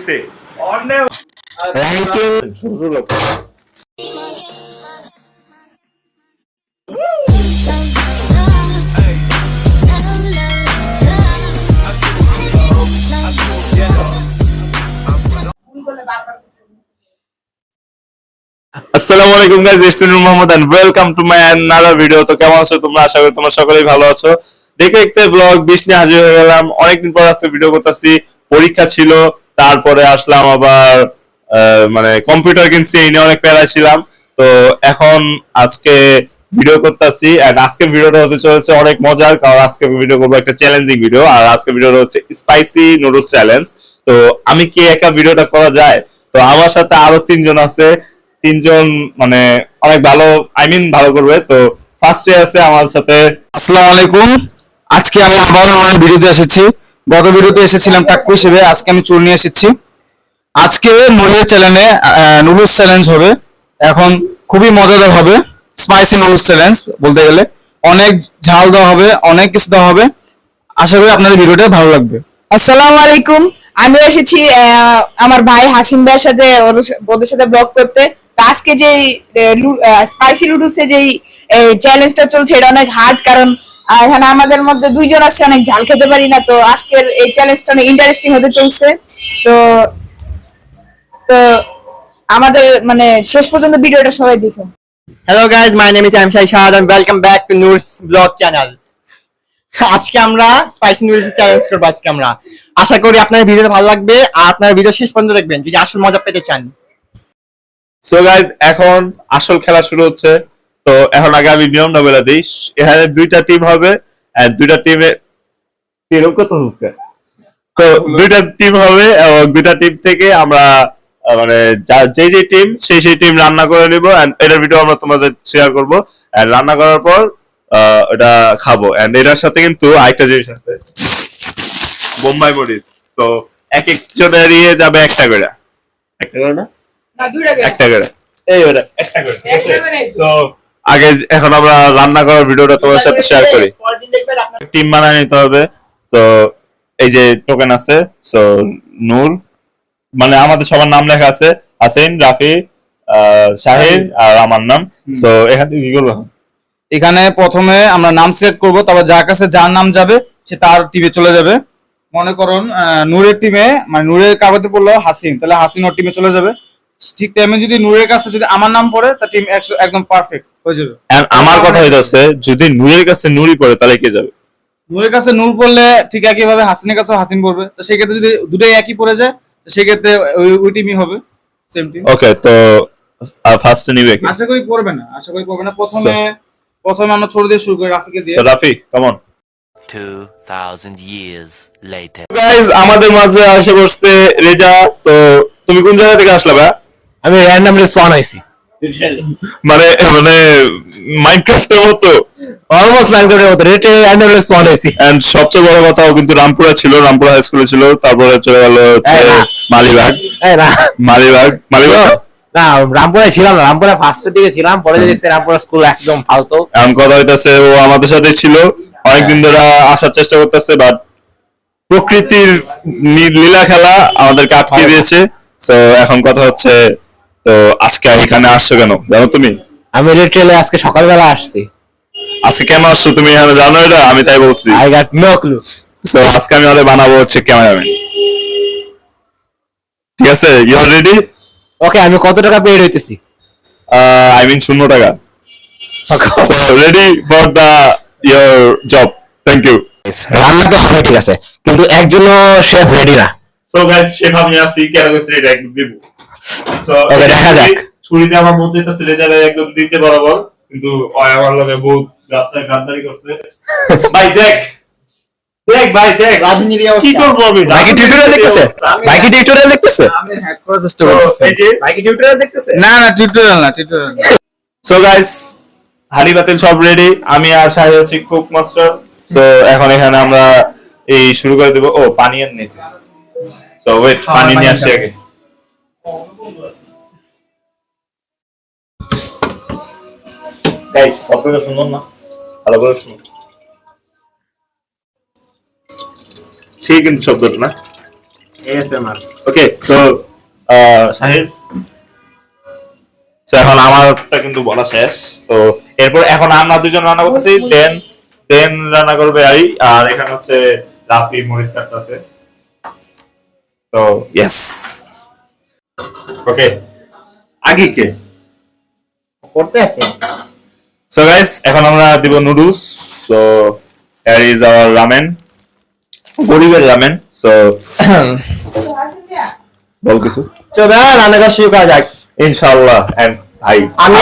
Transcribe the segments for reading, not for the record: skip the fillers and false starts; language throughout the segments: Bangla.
হইছে অনেক র্যাঙ্কিং আসসালামু আলাইকুম guys, it's me Mohammad and welcome to my another video. তো কেমন আছো তোমরা? আশা করি তোমরা সকলেই ভালো আছো। দেখতে দেখতে ব্লগ 20 নিয়ে হাজির হয়ে গেলাম। অনেকদিন পর আজকে ভিডিও করতেছি। পরীক্ষা ছিল, তারপরে আসলাম আবার মানে কম্পিউটার কিনছি, এই নিয়ে অনেক প্যারা ছিলাম। তো এখন আজকে ভিডিও করতেছি এন্ড আজকে ভিডিওটা হতে চলেছে অনেক মজার, কারণ আজকে ভিডিও করবো একটা চ্যালেঞ্জিং ভিডিও। আর আজকে ভিডিওটা হচ্ছে স্পাইসি নুডলস চ্যালেঞ্জ। তো আমি কি একা ভিডিওটা করা যায়? তো আমার সাথে আরো তিনজন আছে, তিনজন মানে অনেক ভালো, ভালো করবে। তো ফার্স্টে আছে আমার সাথে। আসসালামু আলাইকুম। আজকে আমি আবারও আমার ভিডিওতে এসেছি। গত ভিডিওতে এসেছিলাম টাক্কু হিসেবে, আজকে আমি চুল নিয়ে এসেছি। আজকে নুডলস চ্যালেঞ্জে নুডলস চ্যালেঞ্জ হবে। এখন খুবই মজাদার হবে, স্পাইসি নুডলস চ্যালেঞ্জ বলতে গেলে। অনেক ঝাল দেওয়া হবে, অনেক কিছু দেওয়া হবে। আশা করি আপনাদের ভিডিওটা ভালো লাগবে। আসসালামু আলাইকুম। আমি এসেছি আমার ভাই হাসিম ভাইয়ের সাথে ওদের সাথে ব্লগ করতে। তো আজকে যে স্পাইসি নুডলস এর যে চ্যালেঞ্জটা চলছে, এটা অনেক হার্ড, কারণ এখানে আমাদের মধ্যে দুইজন আছে অনেক ঝাল খেতে পারি না। তো আজকের এই চ্যালেঞ্জটা অনেক ইন্টারেস্টিং হতে চলছে। তো তো আমাদের মানে শেষ পর্যন্ত ভিডিওটা সবাই দেখো। Hello guys, my name is Amshai Shahad and welcome back to Noor's Vlog channel. আজকে আমরা স্পাইসি নুডলস চ্যালেঞ্জ করব। আজকে আমরা আশা করি আপনাদের ভিডিওটা ভালো লাগবে আর আপনারা ভিডিও শেষ পর্যন্ত দেখবেন যদি আসল মজা পেতে চান। সো গাইস, এখন আসল খেলা শুরু হচ্ছে। তো এখন আগে আমি নিয়মটা বলে দিই। এখানে দুইটা টিম হবে এন্ড দুইটা টিমে এরকম কত সুস্কা। তো দুইটা টিম হবে এবং দুইটা টিম থেকে আমরা মানে যে টিম সেই টিম রান্না করে নিব এন্ড এটার ভিডিও আমরা তোমাদের শেয়ার করব। এন্ড রান্না করার পর এটা খাবো। এন্ড এটার সাথে কিন্তু আরেকটা জিনিস আছে, বোম্বাই মরিচ। তো এক একজনের ইয়ে যাবে একটা করে, একটা করে না, একটা করে, এই ওটা একটা করে। তো আগে এখন আমরা রান্না করার ভিডিওটা তোমার সাথে শেয়ার করি। টিম বানায় নিতে হবে। তো এই যে টোকেন আছে, সো নূর মানে আমাদের সবার নাম লেখা আছে, হাসিন, রাফি, শাহির আর আমার নাম। সো এখান থেকে কি করবো? এখানে প্রথমে আমরা নাম সিলেক্ট করব, তারপর যার কাছে যার নাম যাবে সে তার টিমে চলে যাবে। মনে করুন নূরের টিমে, মানে নূরের কাগজে পড়লো হাসিন, তাহলে হাসিন ওর টিমে চলে যাবে। ঠিক তেমনি যদি নূরের কাছে যদি আমার নাম পড়ে, তার টিম একদম পারফেক্ট হয়ে যাবে। আমার কথা হইতাছে, যদি নূরের কাছে নূরই পড়ে তাহলে কে যাবে? নূরের কাছে নূর পড়লে ঠিক একই ভাবে হাসিনের কাছেও হাসিন পড়বে। তো সেই ক্ষেত্রে যদি দুটোই একই পড়ে যায়, সেই ক্ষেত্রে ওই টিমই হবে, সেম টিম। ওকে, তো ফার্স্ট নিবে কে? আশা করি পড়বে না, আশা করি পড়বে না। প্রথমে আমরা ছোট দিয়ে শুরু করি, রাফিকে দিয়ে। তো Rafi, come on. 2000 years later. Guys, আমাদের মাঝে এসে বসছে রেজা। তো তুমি কোন জায়গা থেকে আসলে ভাই? আমি র্যান্ডমলি স্পন হইছি, মানে মানে মাইনক্রাফটের মতো অলমোস্ট ল্যান্ডের মতো রেটে র্যান্ডমলি স্পন হইছি। এন্ড সবচেয়ে বড় কথা, ও কিন্তু রামপুরা ছিল, রামপুরা হাই স্কুলে ছিল, তারপরে চলে গেল মালিবাগ। মালিবাগ না, রামপুরায় ছিলাম না, রামপুরা ফার্স্টের দিকে ছিলাম, পরে দেখছি রামপুরা স্কুল একদম ফালতু। এখন কথা হইতাছে ও আমাদের সাথে ছিল অনেকদিন ধরে, আসার চেষ্টা করতেছে, বাট প্রকৃতির লীলা খেলা আমাদেরকে আটকে দিয়েছে। তো এখন কথা হচ্ছে, তো আজকে এখানে আসছো কেন জানো তুমি? আমি রেটেলে আজকে সকালবেলা আসছি। আজকে কেন আসছো তুমি এখানে জানো এটা? আমি তাই বলছি। I got no clue. So আজকে আমি ওদের বানাবো হচ্ছে ক্যামেরাম্যান। ঠিক আছে, ইউ আর রেডি? ওকে, আমি কত টাকা পেড হইতেছি? শূন্য টাকা। So ready for the your job. Thank you. রান্না তো হবে ঠিক আছে, কিন্তু একজনও শেফ রেডি না। সো গাইস, শেফ আমি আছি, কেন কইছি এটা একদম দিব। সো ওকে, দেখা যাক। ছুরিতে আমার মন চাইতেছে রেজারে একদম দিতে বরাবর, কিন্তু ওই আমার লগে বহুত গাদ্দারি করছে। ভাই দেখ ভাই দেখ রাজনীতি কি করবো আমি? বাইকে টিউটোরিয়াল দেখতেছে, বাইকে টিউটোরিয়াল দেখতেছে। আমি হ্যাক করার চেষ্টা করতেছি। এই যে বাইকে টিউটোরিয়াল দেখতেছে। না টিউটোরিয়াল না, টিউটোরিয়াল। সো গাইস, হাড়ি পাতিল সব রেডি। আমি আর শাহিদ হচ্ছে কুক মাস্টার। সো এখন এখানে আমরা এই শুরু করে দেব। ও পানি আর নেই। সো ওয়েট, পানি নিয়ে আসছি আগে। গাইস, শব্দটা সুন্দর না? ভালো করে শুনুন। সেই কিন্তু শব্দটা না, ASMR okay so Shahin so এখন আমারটা কিন্তু বলা শেষ। তো এরপর এখন আমরা দুজন রান্না করতেছি, দেন রান্না করবে আই, আর এখানে হচ্ছে রাফি মরিচ কাটতেছে। তো ইয়েস ওকে আগে কে করতে আছে সো গাইস এখন আমরা দিব noodles. So here is our ramen, গরিবের রামেন। সো বল কিছু। চলো রান্না করা শুরু করা যাক ইনশাআল্লাহ। এন্ড ভাই আমি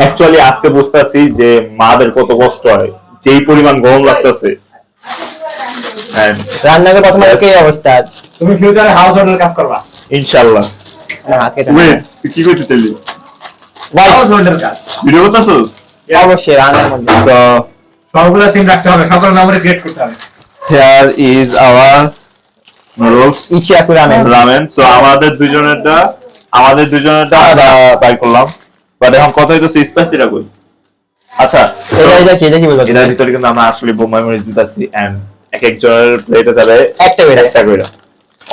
অ্যাকচুয়ালি আজকে বুঝতেছি যে মাদের কত কষ্ট হয়, যেই পরিমাণ গরম লাগতেছে। রান্না করে প্রথমে Yes. কি অবস্থা তুমি ফিউচারে হাউস হোল্ডের কাজ করবা ইনশাআল্লাহ। হাতে তুই কি করতে চাইলি? হাউস হোল্ডের কাজ ভিডিও করতেছস? অবশ্যই রান্নার মধ্যে সো সবগুলো সিম রাখতে হবে, সকল মেমোরি ক্রিয়েট করতে হবে। হিয়ার ইজ আওয়ার নুডলস ইচ্ছা করে রান্না রামেন। সো আমাদের দুজনেরটা বাই করলাম, বাট এখন কথা হইতেছে স্পাইসিটা কই। আচ্ছা এটা কি বলবো এটার ভিতরে কিন্তু আমরা আসলে বোম্বাই মরিচ দিতেছি, এন্ড এক একজনের প্লেটে যাবে একটা করে।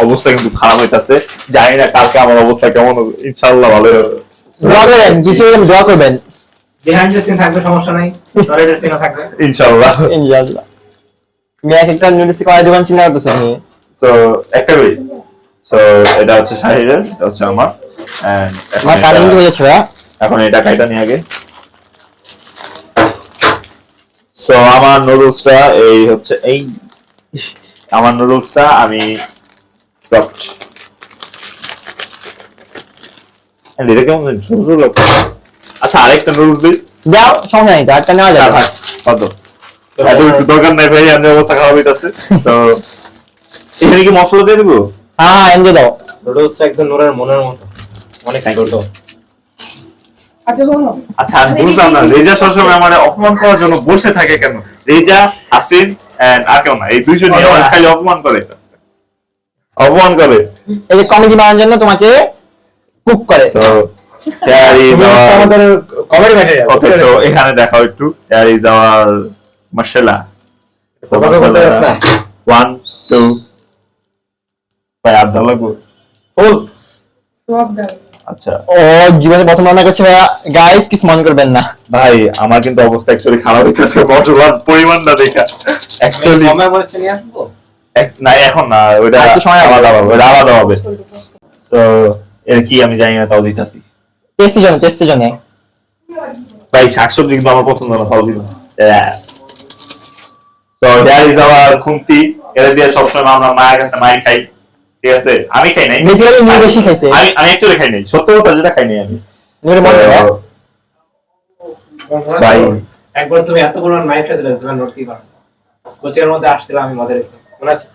অবস্থা কিন্তু খারাপ হইতাছে, জানি না কালকে আমার অবস্থা কেমন হবে। ইনশাআল্লাহ ভালো হবে। দোয়া করেন বিশেষ দোয়া করবেন বিহাইন্ড দ্য সিন থাকবে, সমস্যা নাই, টয়লেটের সিনও থাকবে। ইনশাআল্লাহ। ইনশাআল্লাহ তুমি এক একটা নুডলস করা জীবন চিন্তা করতেছো আমি সো একটা করে। সো এটা হচ্ছে শাহিরের, এটা হচ্ছে আমার, এন্ড আমার কারেন্ট হয়ে যাচ্ছে ভাইয়া এখন এটা কাইটা নিয়ে আগে। সো আমার নুডলসটা এই হচ্ছে এই আমার নুডলসটা আমি ড্রপড। এন্ড এটা কেমন জানি ছোট ছোট লাগছে। আচ্ছা আরেকটা নুডলস দিই। যাও সময় নাই একটা নেওয়া আচ্ছা, যাবে থাক, কত? এত কিছু দরকার নাই ভাই, আমি অবস্থা খারাপ হইতাছে। তো এখানে কি মশলা দিয়ে দিব? হ্যাঁ এমনি দাও নুডলসটা একদম নূরের মনের মতো, অনেক ছোট। আচ্ছা শোনো, আচ্ছা আমি বুঝলাম না, রেজা সবসময় আমার অপমান করার জন্য বসে থাকে কেন? রেজা, হাসিন এন্ড আর কেউ না, এই দুইজনই আমার খালি অপমান করে। এই যে কমেডি বানানোর জন্য তোমাকে কুক করে So there is তুমি হচ্ছে our আমাদের কমেডি ম্যাটেরিয়াল। okay, so এখানে দেখাও একটু, there is our masala. Focus করতে যাস না। 1 2 ভাই আদা লাগবে ফুল। সব ডাল। আচ্ছা ও জীবনে প্রথম রান্না করছে ভাইয়া গাইস কিছু মনে করবেন না ভাই আমার কিন্তু অবস্থা অ্যাকচুয়ালি খারাপ হইতাছে মশলার পরিমাণটা দেখা। অ্যাকচুয়ালি কমে মরিচটা নিয়ে আসবো। না এখন না, ওইটা একটু সময় আলাদা হবে, ওইটা আলাদা হবে। তো এর কি আমি জানি না, তাও দিতাছি। টেস্টের জন্য ভাই শাকসবজি কিন্তু আমার পছন্দ না, তাও দিব। তো হিয়ার ইজ আওয়ার খুন্তি, এটা দিয়ে সবসময় আমরা মায়ের কাছে মাই খাই, ঠিক আছে? আমি খাই নাই, বেসিক্যালি নুর বেশি খাইছে আমি অ্যাকচুয়ালি খাই নাই, সত্য কথা যেটা খাই নাই আমি। নুরে মনে হয় ভাই একবার তুমি এত পরিমাণ মাইক খেয়েছিলে, তোমার নোট কি করো? কোচিংয়ের মধ্যে আসছিলাম আমি, মজা হয়েছে, মনে আছে?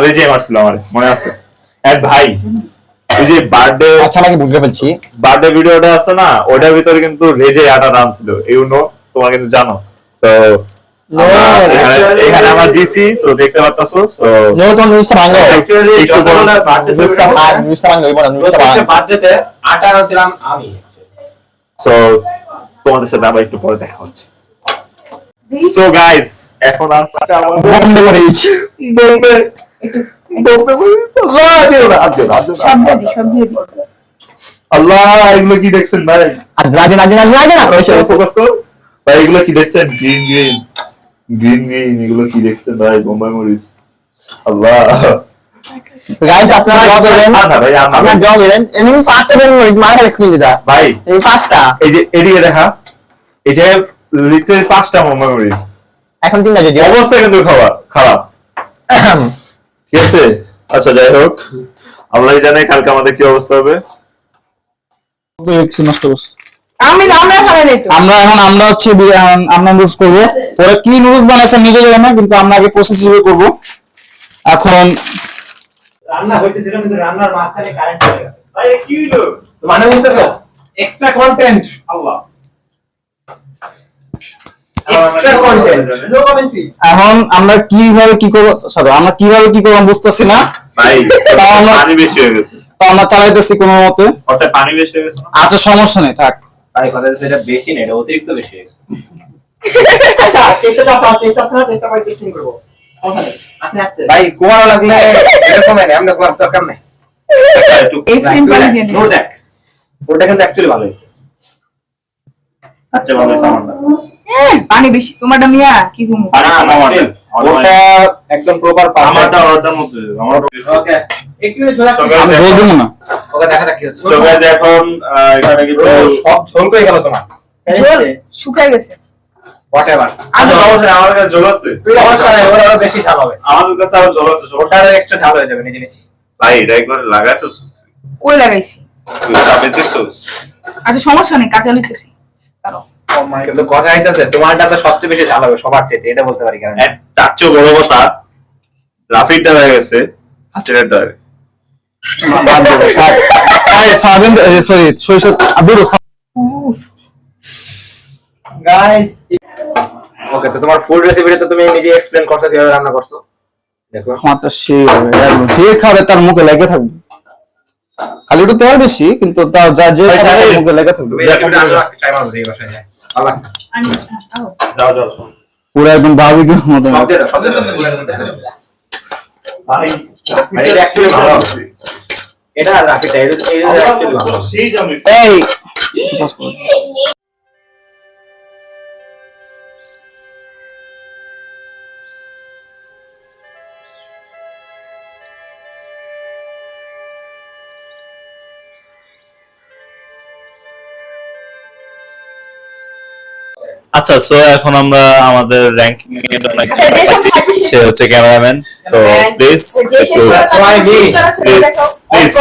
রেজে মারছিল আমার, মনে আছে? এক ভাই ওই যে আচ্ছা আমাকে বুঝতে পারছি বার্থডে ভিডিওটা আছে না, ওটার ভিতরে কিন্তু রেজে আটা নাম ছিল, ইউ নো, তোমরা কিন্তু জানো। তো এখানে আমরা দিছি, তো দেখতে পারতাছো। সো নো তোমার নুরটা ভাঙো Actually, একটু যতগুলো birthday celebration আর নুরটা ভাঙো এবার নুরটা ভাঙো প্রত্যেকটা বার্থডেতে আটা আনছিলাম আমি। সো তোমাদের সাথে আবার একটু পরে দেখা হচ্ছে। সো গাইস এখন আসছে আমার বন্ধ করে দিচ্ছি বলবে আল্লাহ দিও না, আদিও না, আদিও না। সব দিয়ে দি, সব দিয়ে দি। আল্লাহ এগুলো কি দেখছেন ভাই? আর রাজে ফোকাস কর ভাই, এগুলো কি দেখছেন? গ্রিন এগুলো কি দেখছেন ভাই? বোম্বাই মরিচ। আল্লাহ গাইস আপনারা জব করেন আদা ভাই, আপনারা জব করেন এমনি পাঁচটা বের মরিস মারা খুলে দিতা ভাই এই পাঁচটা এই যে এদিকে দেখা, এই যে লিটারালি 5টা বোম্বাই মরিচ। এখন তিনটা যদি অবস্থা কিন্তু খারাপ, ঠিক আছে? আচ্ছা যাই হোক, আল্লাহ জানে কালকে আমাদের কি অবস্থা হবে। নষ্ট করছে। আমরা খাবে নাই তো। আমরা হচ্ছে আমরা নুডলস করবো, ওরা কি নুডলস বানাইছে নিজে জানে না, কিন্তু আমরা আগে প্রসেস হিসেবে করবো। এখন রান্না হইতেছিল কিন্তু রান্নার মাঝখানে কারেন্ট চলে গেছে। ভাই কি হলো? মানে বুঝতেছো? এক্সট্রা কন্টেন্ট, আল্লাহ, এক্সট্রা কন্টেন্ট, নো কমেন্ট্রি। এখন আমরা কিভাবে কি করবো, আমি বুঝতেছি না। ভাই তাও আমরা পানি বেশি হয়ে গেছে, তো আমরা চালাইতেছি কোনো মতে। ওটা পানি বেশি হয়ে গেছে না? আচ্ছা সমস্যা নেই, থাক। ভাই কথা হচ্ছে এটা বেশি না, এটা অতিরিক্ত বেশি হয়ে গেছে। আচ্ছা টেস্টটা টেস্ট আছে না টেস্টটা পরে টেস্টিং করব আপনি আসতে ভাই কুমার লাগলে এরকম না আমরা কুমার দরকার নাই আচ্ছা, একটু এক্সট্রিম পানি দিয়ে দিন। নোট দেখ ওটা কিন্তু অ্যাকচুয়ালি ভালো হয়েছে আচ্ছা ভালো হয়েছে আমারটা। পানি বেশি তোমারটা মিয়া কি ঘুমো পানি কম আমারটা। ওটা একদম প্রপার আমারটা অর্ডার মতো আমারটা ওকে একটু ঝোলা So guys, আমি বলবো না ওকে দেখা যাক কি হচ্ছে so guys, এখন এখানে কিন্তু সব ঝোল করে গেল তোমার জল শুকায় গেছে হোয়াটএভার আচ্ছা অবশ্যই আমার কাছে জল আছে সমস্যা নাই ওরা আরো বেশি ঝাল হবে আমাদের কাছে আরো জল আছে ওটা আরো এক্সট্রা ঝাল হয়ে যাবে নিজে নিজে ভাই এটা একবার লাগাই ফেলছো কই লাগাইছি তুই চাপে দিছস আচ্ছা সমস্যা নেই কাঁচা লিখতেছি কারো কিন্তু কথা হইতাছে তোমারটা তো সবচেয়ে বেশি ঝাল হবে সবার চেয়ে এটা বলতে পারি কারণ তার চেয়ে বড় কথা রাফিটা হয়ে গেছে হাসিনাটা সয়াবিন সরি সরিষা আদুরু গাইস ওকে তো তোমার ফুল রেসিপিটা তো তুমি নিজে এক্সপ্লেন করছো কিভাবে রান্না করছো দেখো আমারটা সেই হবে একদম। যে খাবে তার মুখে লেগে থাকবে খালি একটু তেল বেশি কিন্তু তাও যা যে খাবে তার মুখে লেগে থাকবে তুমি রেসিপিটা আজকে ট্রাই মারো এই বাসায় যায় ভালো লাগছে আমি আও যাও যাও পুরো একদম বারবিকিউ মতো সব দিয়ে দাও, সব দিয়ে দাও। ভাই ভাই, এটা actually ভালো হবে। এটা আর রাখিটা এটা actually ভালো হবে। সেই জানিস এই আচ্ছা সো এখন আমরা আমাদের র্যাঙ্কিং এর জন্য একজন পাইছি। সে হচ্ছে ক্যামেরাম্যান তো প্লিজ একটু প্লিজ একটু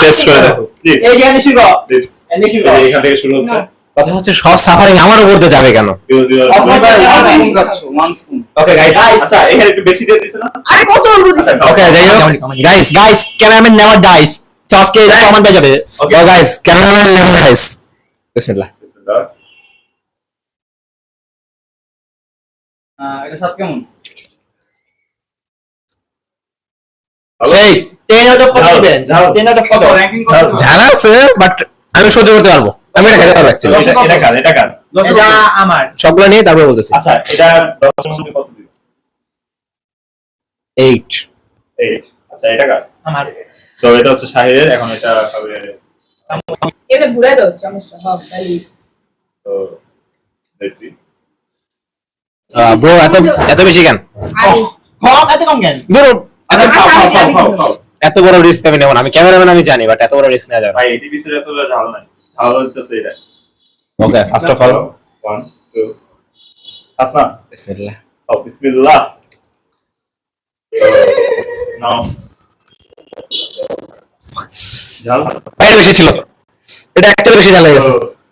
টেস্ট করে দেখো প্লিজ এই যে নিশি গো প্লিজ নিশি গো এখান থেকে শুরু হচ্ছে কথা হচ্ছে সব সাফারিং আমার উপর দিয়ে যাবে কেন ওকে গাইস আচ্ছা এখানে একটু বেশি দিয়ে দিছে না আরে কত অল্প দিছি ওকে যাই হোক guys guys cameraman never dies তো আজকে এটা কমেন্ট পেয়ে যাবে Okay. ও গাইস ক্যামেরাম্যান নেভার ডাইস বিসমিল্লাহ এটা স্বাদ কেমন সেই 10 আউট অফ কত দিবেন 10 আউট অফ কত ঝাল আছে বাট আমি সহ্য করতে পারবো আমি এটা খেতে পারবো actually। এটা কার এটা আমার সবগুলো নিয়ে তারপরে বলতেছি আচ্ছা এটা 10 মধ্যে কত দিবে 8 8 আচ্ছা এটা কার আমার সো এটা হচ্ছে শাহিরের এখন এটা খাবে এটা ঘুরাই দাও চামচটা হ্যাঁ তাই তো দেখছি ব্রো এত এত বেশি কেন আরে এত কম কেন ধরো আচ্ছা খাও খাও খাও খাও খাও এত বড় রিস্ক আমি নেব না আমি ক্যামেরাম্যান আমি জানি বাট এত বড় রিস্ক নেওয়া যাবে না ভাই এটির ভিতরে এত ঝাল নাই ঝাল হচ্ছে এটা ওকে ফার্স্ট অফ অল 1 2 আসনা বিসমিল্লাহ খাও বিসমিল্লাহ নাও ঝাল বাইরে বেশি ছিল এটা অ্যাকচুয়ালি বেশি ঝাল হয়ে গেছে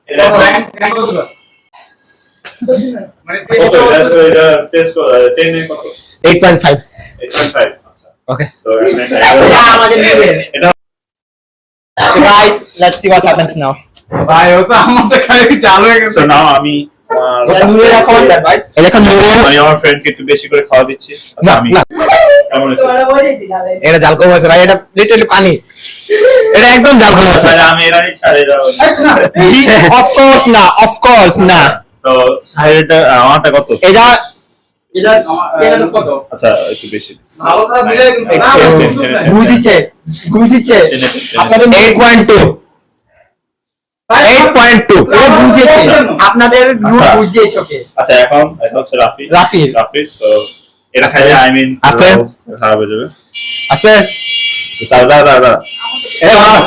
এটা মানে কত এটা টেস্ট 10 এ কত 8.5 8.5 আচ্ছা ওকে সো আমাদের নেবেন এটা guys let's see what happens now ভাই ও তো আমাদের খালি চালু হয়ে গেছে সো নাও আমি দূরে রাখো ভাই এই দেখো আমি আমার ফ্রেন্ডকে একটু বেশি করে খাওয়া দিচ্ছি আচ্ছা, না আমি না কেমন হয়েছে তোরা বলেছি যাবে এটা জাল কম হয়েছে ভাই এটা লিটারালি পানি এটা একদম জাল কম হয়েছে তাহলে আমি এরানি ছাড়ে দাও অফ কোর্স না অফ কোর্স না তো শাহিরটা আমারটা কত এটা এটা এটা কত আচ্ছা একটু বেশি ভালো খারাপ মিলে কিন্তু না বুঝিছে বুঝিছে আপনাদের 8.2 8.2 এটা বুঝিছে আপনাদের গ্রুপ আচ্ছা। বুঝিয়েছে ওকে আচ্ছা এখন এটা হচ্ছে রাফি রাফি। তো এটা খাইলে আই মিন আস্তে। খারাপ হয়ে যাবে আছে দাদা দাদা এটা ভালো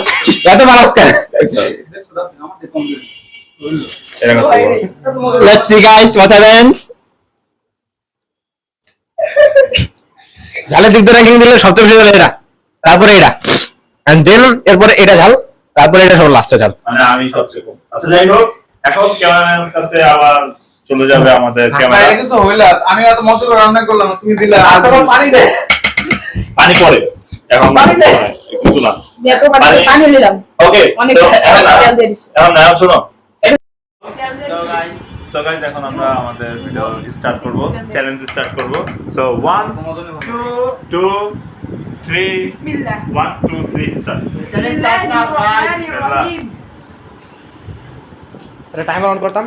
এত ভালো কেন আমাদের কম দিন এটা কত let's see guys what happens ঝালের দিক দিয়ে র্যাঙ্কিং দিলে সবচেয়ে বেশি ঝাল এটা তারপরে এটা এন্ড দেন এরপরে এটা ঝাল তারপরে এটা সব লাস্টে ঝাল মানে আমি সবচেয়ে কম আচ্ছা যাই হোক এখন ক্যামেরাম্যানের কাছে আবার চলে যাবে আমাদের ক্যামেরা এটা কিছু হইলা আমি এত মজা করে রান্না করলাম তুমি দিলে আর তখন পানি দে পানি পড়ে এখন পানি দে। কিছু না এত পানি পানি নিলাম ওকে অনেক এখন তেল দিয়ে দিছি নাও শোনো তেল দিয়ে দিছি। সো গাইস এখন আমরা আমাদের ভিডিও স্টার্ট করব চ্যালেঞ্জ স্টার্ট করব সো 1 2 3 বিসমিল্লাহ 1 2 3 স্টার্ট বিসমিল্লাহিররহমানিররহিম এটা টাইমার অন করতাম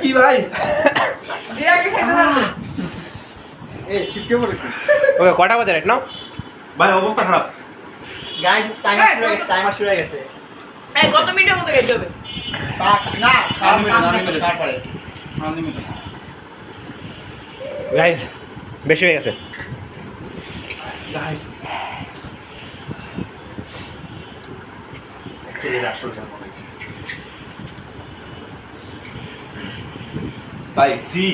কি ভাই? যে আগে খেতে পারবে। এই চিপকে পড়েছে। ওকে কটা বাজে রাইট নাও? ভাই অবস্থা খারাপ। গাইস টাইমার শুরু হয়ে গেছে, টাইমার শুরু হয়ে গেছে। এই কত মিনিটের মধ্যে খেতে হবে? না Unlimited. তারপরে Unlimited. গাইস বেশি হয়ে গেছে। গাইস চলে আসল যাবো ভাই সি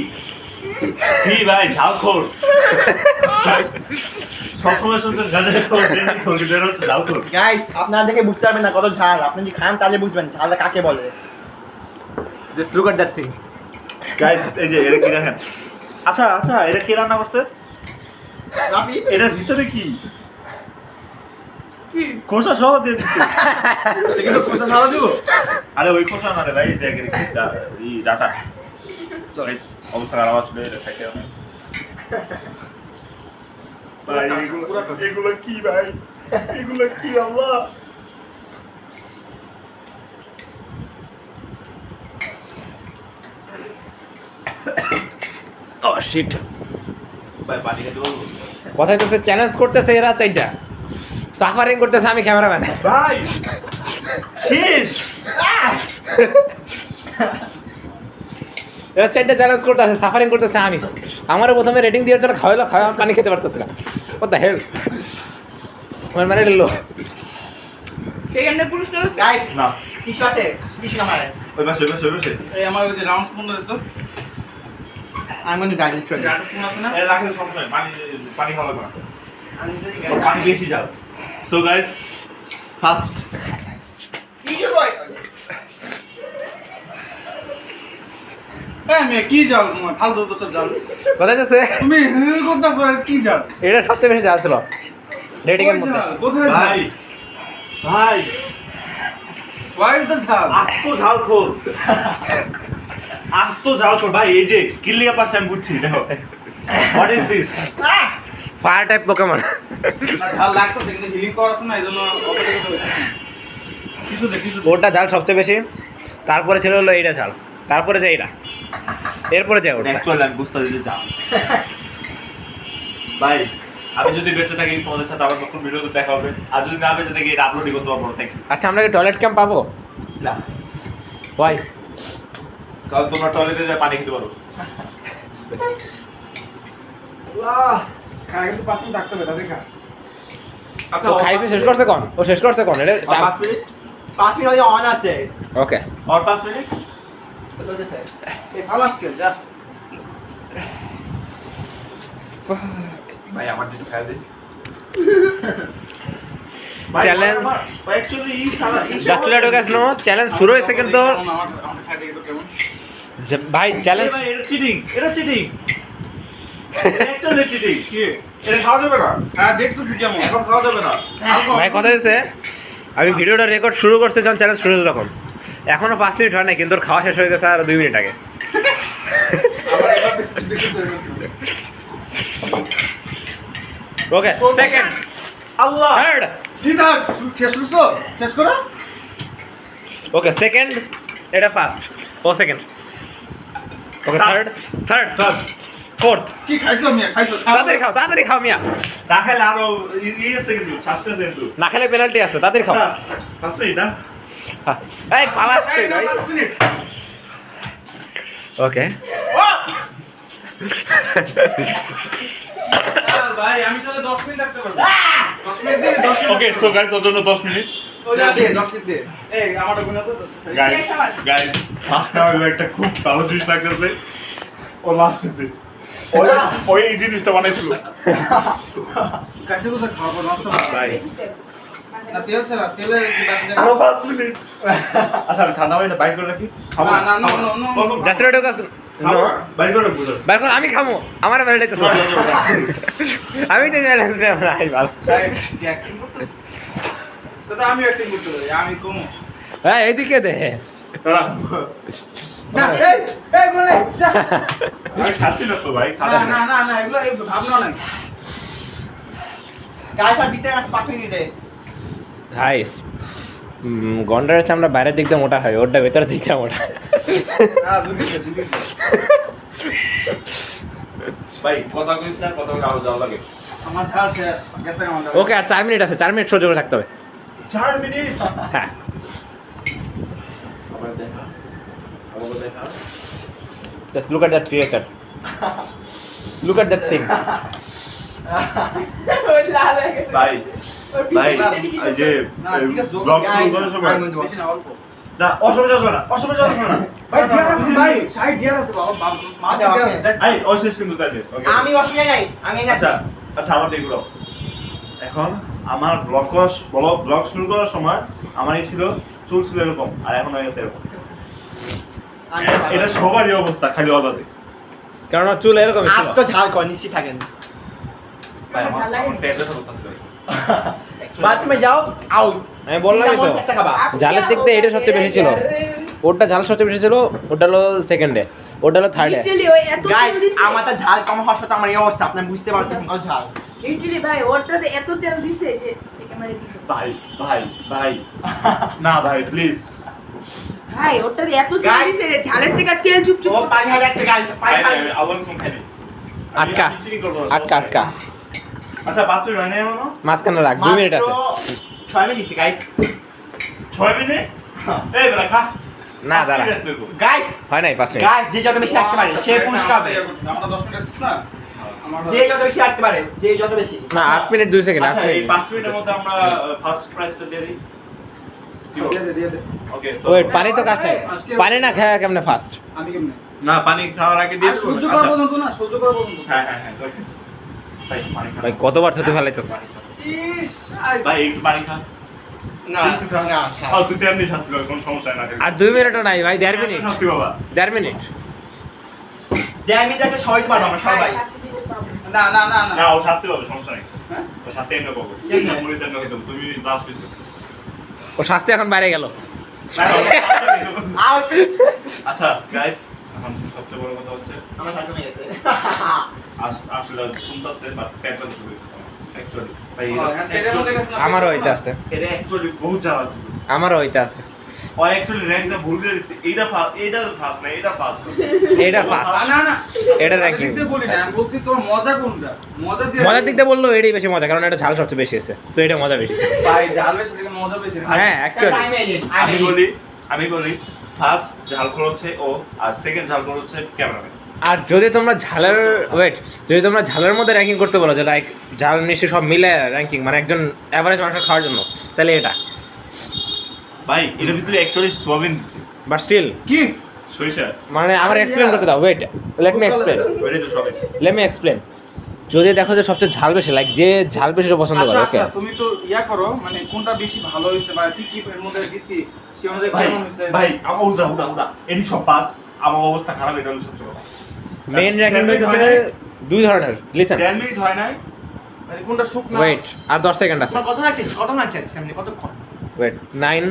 ভাই ঝালখোর সবসময় শুনছেন গাজা খোর ট্রেনিং খোর কিন্তু হচ্ছে ঝালখোর। গাইস আপনারা দেখে বুঝতে পারবেন না কত ঝাল। আপনি যদি খান তাহলে বুঝবেন ঝালটা কাকে বলে। Just look at that thing. Guys এই যে এটা কি দেখেন। আচ্ছা আচ্ছা এটা কে রান্না করছে? রাফি এটার ভিতরে কি খোসা সহ দিয়ে দিচ্ছে। কিন্তু খোসা সহ দিব? আরে ওই খোসা না রে ভাই, দেখ এই ডাটা। গাইস অবস্থা খারাপ আসলে এটা খাইতে হবে। ভাই এগুলো কি ভাই? এগুলো কি আল্লাহ? ও শিট। ভাই পানি খেতে বলবো? কথাই তো চ্যালেঞ্জ করতেছে এরা চাইটা, সাফারিং করতেছে, আমি ক্যামেরাম্যান। ভাই শেষ। এরা চাইটা চ্যালেঞ্জ করতেছে, সাফারিং করতেছে আমি। আমারও প্রথমে রেটিং দিয়ে তারা খাওয়াইলো, খাওয়া পানি খেতে পারতেছিলাম। কোথা হেল আমার মানে লো সেকেন্ডে পুরস্কার আছে? গাইস না টিস্যু আছে, টিস্যু আমার। ওই পাশে ওই পাশে ওই পাশে। এই আমার ওই যে রাউন্ড স্পুন দিত। আমি মনে ডাইরেক্ট করে রাউন্ড স্পুন আছে না? এই রাখলে সমস্যা নেই, পানি খাওয়া লাগবে না। পানি বেশি যাও। সো গাইস ফার্স্ট টিস্যু বয়। এই মেয়ে কি জাল তোমার ফালতু তো সব জাল। কোথায় যাচ্ছে? তুমি করতেছো আর কি জাল? এটা সবচেয়ে বেশি যা ছিল রেটিং এর কই মধ্যে। জাল? কোথায় ভাই জাল? ভাই Why is the জাল? আস্ত ঝালখোর, আস্ত ঝালখোর ভাই। এই যে কিল্লিয়া পাশে আমি বুঝছি দেখো। What is this? Fire type Pokemon. না ঝাল লাগতেছে কিন্তু হিলিং পাওয়ার আছে না, এজন্য অপেক্ষা করতে হচ্ছে। কিছু দে কিছু দে। ওটা ঝাল সবচেয়ে বেশি, তারপরে ছিল হলো এইটা ঝাল, তারপরে যে এইটা, এরপরে যে ওটা। অ্যাকচুয়ালি আমি বুঝতে দিতে চাই ভাই। আমি যদি বেঁচে থাকি তোমাদের সাথে আবার নতুন ভিডিওতে দেখা হবে, আর যদি না বেঁচে থাকি এটা আপলোডই করতে পারবো না। Thank you. আচ্ছা আমরা কি টয়লেট ক্যাম্প পাবো? না ওয়াই? কারণ তোমরা টয়লেটে যায় পানি খেতে পারো। খায় কিন্তু 5 মিনিট থাকতে হবে তাদের খা। আচ্ছা ও খাইছে শেষ করছে কোন? ও শেষ করছে কোন? এটা 5 মিনিট 5 মিনিট হয়ে অন আছে। ওকে। আর 5 মিনিট চলতেছে। এই ভালো আজকে যা। ভাই আমার কিছু খাই দিই। Challenge. অ্যাকচুয়ালি এই সারা just let guys know, challenge শুরু হয়েছে কিন্তু আমার খাই দেখি তো কেমন। ভাই চ্যালেঞ্জ ভাই এটা চিটিং, এটা চিটিং। Actually cheating. কি এটা খাওয়া যাবে না? হ্যাঁ দেখতেছি কেমন। এখন খাওয়া যাবে না। ভাই কথা হচ্ছে আমি ভিডিওটা রেকর্ড শুরু করতে যখন চ্যালেঞ্জ শুরু হতো তখন, এখনো 5 মিনিট হয় না কিন্তু ওর খাওয়া শেষ হয়ে গেছে আর 2 মিনিট আগে। আমার এবার বেশি করে। ওকে সেকেন্ড, আল্লাহ থার্ড, কি থাক শেষ করছো? শেষ করো। ওকে সেকেন্ড, এটা ফার্স্ট, ও second, okay third, third, fourth. কি খাইছো মিয়া? খাইছো? তাড়াতাড়ি খাও মিয়া, না খেলে আরো ইয়ে আছে কিন্তু শাস্তি আছে কিন্তু। না খেলে পেনাল্টি আছে, তাড়াতাড়ি খাও। 5 মিনিট না? হ্যাঁ। এই পালাস তুই ভাই। 5 মিনিট। ওকে ভাই আমি তাহলে 10 মিনিট থাকতে পারবো। 10 মিনিট দিবি 10 মিনিট। ওকে সো গাইস ওর জন্য 10 মিনিট। ওই যা দে 10 মিনিট দে। এই আমারটা গুনা তো 10 মিনিট। গাইস ফার্স্ট টাইম একটা খুব ভালো জিনিস লাগতেছে। ও লাস্ট আছে। ওই এই জিনিসটা বানাইছিল কাছে তো খাওয়া পর নষ্ট হবে। ভাই। না তেল ছাড়া তেলে আরো 5 মিনিট। আচ্ছা আমি ঠান্ডা পানিটা বাইর করে রাখি। খাবো না, না, no, no, no. Just let guys খাবো বাইর করে রাখবো just। বাইর কর, আমি খামো, আমার মেরে দিতেছ। আমি তো চ্যালেঞ্জ নাই ভালো। অ্যাক্টিং করতেছ। তো আমি অ্যাক্টিং করতে পারি। আমি কমো। হ্যাঁ এইদিকে দে। দাঁড়া। না এই এই বলে যা। আমি খাচ্ছি না তো ভাই, না খাচ্ছি না না। না না এগুলো এই ভাবনা নাই। গাইস আর 20 সেকেন্ড 5 মিনিট দে। গাইস গন্ডারের চামড়া বাইরের দিক দিয়ে মোটা হয়, ওরটা ভেতরের দিক দিয়ে মোটা। ভাই কথা কইছ না, কথা বলে আওয়াজ লাগে। আমার ঝাল শেষ গেছে আমার ওকে, আর 4 মিনিট আছে, 4 মিনিট সহ্য করে থাকতে হবে। 4 মিনিট। হ্যাঁ, আবার দেখা, আবার দেখা। Just look at that creature, look at that thing. ওই লাল হয়ে গেছে। ভাই ভাই এই যে না, ঠিক আছে, ব্লগ শুরু করার সময় বেশি না অল্প না অসুবিধা হবে না, অসুবিধা হবে না ভাই ডিয়ার আছে ভাই সাইড ডিয়ার আছে বাবা মা ডিয়ার আছে এই অশেষ কিন্তু তাইলে ওকে আমি অসুবিধা নাই, আমি আচ্ছা আচ্ছা আমার দেখলো এখন আমার ব্লগ শুরু করার সময় আমারই ছিল চুল ছিল এরকম আর এখন হয়ে গেছে এরকম। এটা সবারই অবস্থা, খালি অবাধে। কারণ ওর চুল এরকম আজ ছিল। তো ঝাল কর, নিশ্চিত থাকেন। ভাই আমার ঝাল লাগে আমার না। পেটে তো করতে হবে। বা তুমি যাও আউট, আমি বললামই তো, একটা খাবা। ঝালের দিক দিয়ে এটা সবচেয়ে বেশি ছিল। ওরটা ঝাল সবচেয়ে বেশি ছিল, ওটা হলো সেকেন্ডে, ওটা হলো থার্ডে। লিটারালি ওই এত গাইস তেল দিছে। আমার তো ঝাল কম হওয়ার সাথে আমার এই অবস্থা, আপনি বুঝতে পারছেন কত ঝাল। লিটারালি ভাই ওটাতে এত তেল দিছে যে ক্যামেরা দিকে। ভাই ভাই ভাই না ভাই প্লিজ ভাই ওটাতে এত তেল Guys, দিছে যে ঝালের থেকে তেল চুপচুপ ও পানি হয়ে যাচ্ছে গাইস, পানি পানি। আবার কোন খালি আটকা আটকা আটকা, আচ্ছা 5 মিনিট হয় না এখনো? মাঝখানে রাখ, 2 মিনিট আছে। 6 মিনিট দিছি গাইস। 6 মিনিট এই বেলা খা না দাঁড়া, গাইস হয় নাই 5 মিনিট। গাইস যে যত বেশি রাখতে পারে সে পুরস্কার পাবে। আমরা 10 মিনিট আছে না আমার যে যত বেশি রাখতে পারে, যে যত বেশি। না 8 মিনিট 2 সেকেন্ড, 8 আচ্ছা এই মিনিট। 5 মিনিটের মধ্যে আমরা ফার্স্ট প্রাইজটা দিয়ে দিই। দিয়ে দে ওকে ওয়েট, পানি তো কাজ নাই, পানি না খায় কেমনে ফার্স্ট? আমি কেমনে না পানি খাওয়ার আগে দিয়ে আর সহ্য করা পর্যন্ত না সহ্য করা পর্যন্ত হ্যাঁ হ্যাঁ হ্যাঁ ওকে ভাই পানি খা ভাই কতবার থুতু ফেলাইতেছে। ইস ভাই একটু পানি খা না একটু খা না ও তুই তেমনি শাস্তি পাবে কোনো সমস্যা না আর 2 মিনিটও নাই ভাই, 1.5 মিনিট, শাস্তি বাবা 1.5 মিনিট। আমি যাকে সবাই তো পারবো আমরা সবাই। না না না না না ও শাস্তি পাবে সমস্যা নেই হ্যাঁ? ও শাস্তি এনে পাবো ঠিক আছে। মরিস এনে হইতো তুমি লাস্ট হইছো ও শাস্তি এখন বাইরে গেল। আউট। আচ্ছা গাইস এখন সবচেয়ে বড় কথা হচ্ছে আমার ঝাল কমে গেছে। আসলে শুনতেছে বাট পেটটা শুরু হইতেছে অ্যাকচুয়ালি ভাই এটার মধ্যে গেছে না আমারও হইতে আছে, এটা অ্যাকচুয়ালি বহুত জ্বালা আছে আমারও হইতে আছে। ও অ্যাকচুয়ালি র্যাঙ্কটা ভুল দিয়ে দিছে এইটা ফার্স্ট না এটা ফার্স্ট এটা ফার্স্ট, না না এটা ranking। দিতে বলি না আমি বলছি তোর মজা কোনটা মজা দিয়ে মজার দিক দিয়ে বললো এটাই বেশি মজা, কারণ এটা ঝাল সবচেয়ে বেশি আছে, তো এটা মজা বেশি। ভাই জাল বেশি থেকে মজা বেশি হ্যাঁ অ্যাকচুয়ালি আমি বলি ফার্স্ট ঝালখোর হচ্ছে ও আর সেকেন্ড ঝালখোর হচ্ছে ক্যামেরাম্যান আর যদি তোমরা ঝালের যদি তোমরা ঝালের মধ্যে র্যাঙ্কিং করতে বলো, যে লাইক ঝাল মিষ্টি সব মিলে র্যাঙ্কিং, মানে একজন অ্যাভারেজ মানুষের খাওয়ার জন্য, তাহলে এটা। ভাই এর ভিতরে অ্যাকচুয়ালি সোয়াবিন দিছে বাট স্টিল কি সরিষা মানে আমার এক্সপ্লেন করতে দাও, ওয়েট লেট মি এক্সপ্লেন, ওইটাই তো সোয়াবিন লেট মি এক্সপ্লেন। যদি দেখো যে সবচেয়ে ঝাল বেশি, লাইক যে ঝাল বেশি পছন্দ আচ্ছা করে, ওকে আচ্ছা তুমি তো ইয়া করো মানে কোনটা বেশি ভালো হইছে বা কি কি এর মধ্যে দিছি সেই অনুযায়ী ভাই কেমন হইছে ভাই আমার উদা এডি সব বাদ আমার অবস্থা খারাপ এটা হলো সবচেয়ে কথা মেইন র্যাঙ্কিং হইতেছে 2 ধরনের, লিসেন 10 মিনিট হয় নাই মানে কোনটা শুকনা ওয়েট, আর 10 সেকেন্ড আছে, কত রাখছিস আপনি কতক্ষণ? ওয়েট 9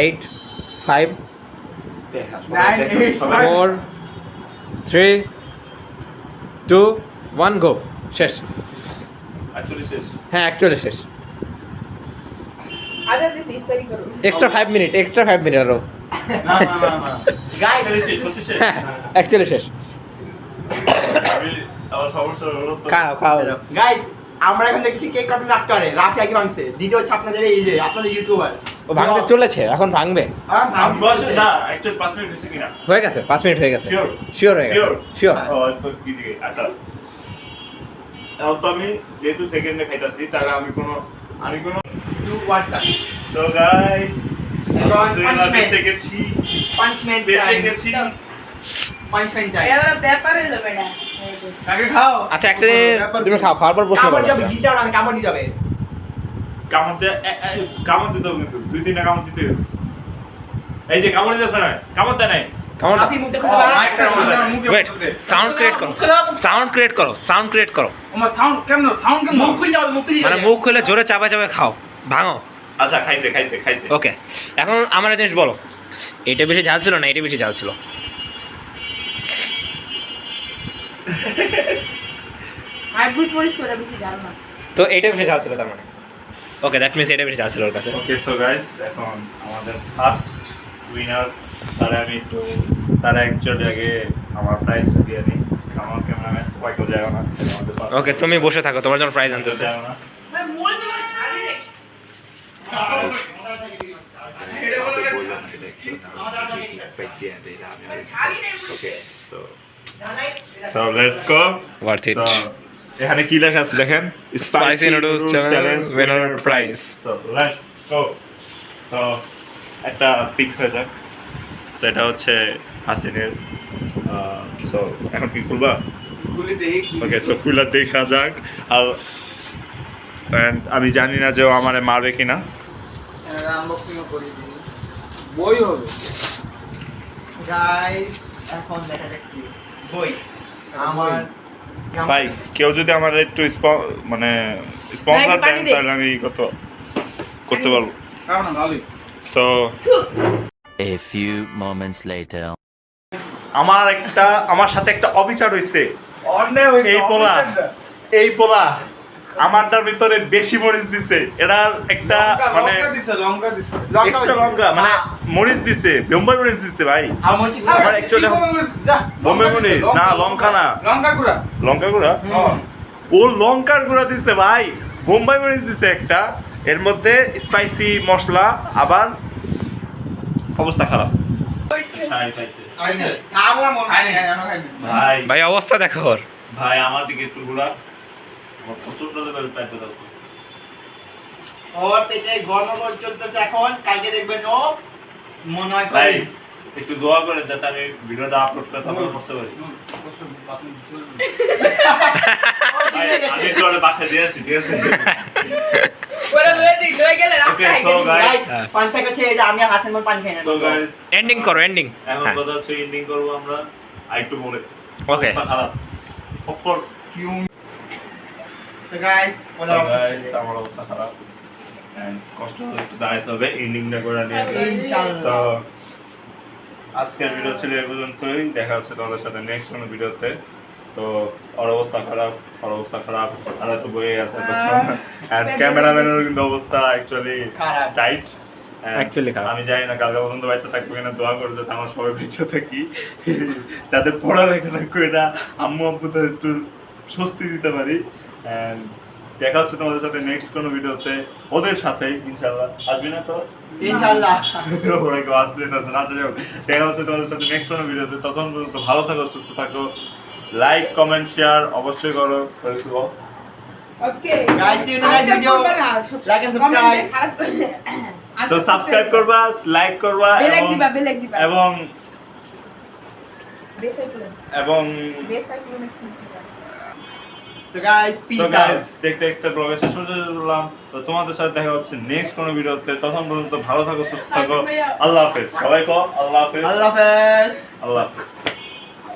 8 5 দেখা 9, 8, 5 4 3 2 1 গো, শেষ। অ্যাকচুয়ালি শেষ হ্যাঁ অ্যাকচুয়ালি শেষ। আগে দিছি ইফতারি করো। এক্সট্রা 5 মিনিট, এক্সট্রা 5 মিনিট আরো, না না না না গাইস অ্যাকচুয়ালি শেষ সত্যি শেষ অ্যাকচুয়ালি শেষ। আমি আমার সমস্যা হলো তো খাও খাও। গাইস আমরা এখন দেখছি কেক কাটুন রাখতে পারে, রাফি আগে ভাঙছে। দ্বিতীয় হচ্ছে আপনাদের এই যে আপনাদের ইউটিউবার ও ভাঙতে চলেছে, এখন ভাঙবে। আমি বলছি না অ্যাকচুয়ালি 5 মিনিট হইছে কিনা হয়ে গেছে, 5 মিনিট হয়ে গেছে, Sure? শিওর হয়ে গেছে, Sure? শিওর। ও তো কি দিকে আচ্ছা এখন তো আমি যেহেতু সেকেন্ডে খাইতাছি তাহলে আমি কোনো to WhatsApp so guys punishment. বেঁচে গেছি পানিশমেন্ট বেঁচে গেছি পানিশমেন্ট টাইম। এরা ব্যাপার হলো বেটা। আগে খাও আচ্ছা একটা তুমি খাও, খাওয়ার পর প্রশ্ন কামড় করো। যাবে দিতে হবে, কামড় দিতে হবে। কামড় দিতে হবে কিন্তু 2-3টা কামড় দিতে হবে এই যে কামড় দিতে না কামড় দেয় নাই কেমন? রাফি মুখে খুঁজে বা মাইকটা মুখে ওয়েট, বলতে সাউন্ড ক্রিয়েট করো, সাউন্ড ক্রিয়েট করো, সাউন্ড ক্রিয়েট করো। ওমা সাউন্ড কেমন মুখ খুলে যাবে, মুখ খুলে মানে যাবে। মুখ খুলে জোরে চাপা চাপা খাও, ভাঙো। আচ্ছা খাইছে ওকে, এখন আমার একটা জিনিস বলো, এটা বেশি ঝাল ছিল না এটা বেশি ঝাল ছিল? হাইব্রিড মরিচ ওরা বেশি জানো না। তো এটা বেশি ঝাল ছিল তার মানে? ওকে দ্যাট মিন্স এটা বেশি ঝাল ছিল ওর কাছে। ওকে সো গাইস এখন আমাদের ফার্স্ট উইনার তারা অ্যাকচুয়ালি আগে আমার প্রাইসটা দিয়ে নিই। আমার ক্যামেরাম্যান কয়েকও যায় না ওকে তুমি বসে থাকো, তোমার জন্য প্রাইজ আনতেছে। যায় না So let's go. Worth it. So, এখানে কি লেখা আছে দেখেন, Spicy noodles challenge winner prize. So let's go. So একটা পিক হয়ে যাক। So এটা হচ্ছে হাসিনের। So এখন কি খুলবা? ওকে সো খুলে দেখা যাক। আর and আমি জানি না যে ও আমারে মারবে কিনা। আনবক্সিং করে দিই, বই হবে গাইস এখন দেখা যাক কি বই আমার ভাই কেউ যদি আমার একটু মানে স্পন্সর পানি দেন দে। তাহলে আমি করতে পারবো। কারণ ভালোই so A few moments later. আমার সাথে একটা অবিচার হইছে। অন্যায় হইছে এই পোলা আমারটার ভিতরে বেশি মরিচ দিছে। এটার একটা মানে লঙ্কা দিছে এক্সট্রা লঙ্কা মানে মরিচ দিছে, বোম্বাই মরিচ দিছে ভাই। আমার অ্যাকচুয়ালি বোম্বাই মরিচ না, লঙ্কা না, লঙ্কা গুঁড়া লঙ্কা গুঁড়া। ও লঙ্কার গুঁড়া দিছে ভাই, বোম্বাই মরিচ দিছে একটা, এর মধ্যে স্পাইসি মশলা, আবার অবস্থা খারাপ। ভাই ভাই অবস্থা দেখো ওর। ভাই আমার দিকে একটু ঘোরা, আমার প্রচন্ড লেভেল পেট ব্যথা করছে। ওর পেটে গন্ডগোল চলতেছে এখন, কালকে দেখবেন ও মনে হয় ভাই করে একটু দোয়া করেন যাতে আমি ভিডিওটা আপলোড করতে করতে পারি। ভাই, আমি একটু ওর বাসায় দিয়ে আসি, ঠিক আছে? ওরা লয়ে গেলে Okay, রাস্তায় so guys, গাইস পান থেকে হচ্ছে এই যে আমি হাসান মোর পানি খাই না so guys, এন্ডিং করো এন্ডিং। এখন কথা হচ্ছে এন্ডিং করবো আমরা আরেকটু বলে। ওকে অবস্থা খারাপ। অফকোর্স তো গাইস So guys, আমার অবস্থা খারাপ। And কষ্ট হলে একটু দাঁড়াইতে হবে এন্ডিংটা করে নিয়ে। ইনশাআল্লাহ। তো আজকের ভিডিও ছিল এই পর্যন্তই। দেখা হচ্ছে তোমাদের সাথে নেক্সট কোনো ভিডিওতে। তো ওর অবস্থা খারাপ, আর তো বয়ে আছে। এন্ড ক্যামেরাম্যানের কিন্তু অবস্থা অ্যাকচুয়ালি খারাপ। টাইট। Actually খারাপ। আমি জানি না কালকে পর্যন্ত বাচ্চা থাকবো কিনা, দোয়া করে যাতে আমার সবাই বেঁচে থাকি, যাতে পড়ালেখা না করে না আম্মু আব্বুদের একটু স্বস্তি দিতে পারি। And দেখা হচ্ছে তোমাদের সাথে নেক্সট কোনো ভিডিওতে, ওদের সাথেই ইনশাল্লাহ। আসবি না তো? ইনশাআল্লাহ। ওরা কেউ আসলে না, আচ্ছা যাও। দেখা হচ্ছে তোমাদের সাথে নেক্সট কোনো ভিডিওতে। তখন পর্যন্ত ভালো থাকো, সুস্থ থাকো, লাইক কমেন্ট শেয়ার অবশ্যই করো। ওকে Guys, see you in the next video. Like and subscribe. তো সাবস্ক্রাইব করবা, লাইক করবা বেল এবং দিবা বেল দিবা এবং বেসাইক্লোন এবং বেসাইক্লোন কি So guys, তো peace গাইস out. দেখতে দেখতে ব্লগের শেষ পর্যন্ত করলাম। তো তোমাদের সাথে দেখা হচ্ছে নেক্সট কোনো ভিডিওতে। তখন পর্যন্ত ভালো থাকো, সুস্থ থাকো। আল্লাহ হাফেজ। সবাই কো আল্লাহ হাফেজ। Allah Hafiz. আল্লাহ হাফেজ।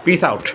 Piece out.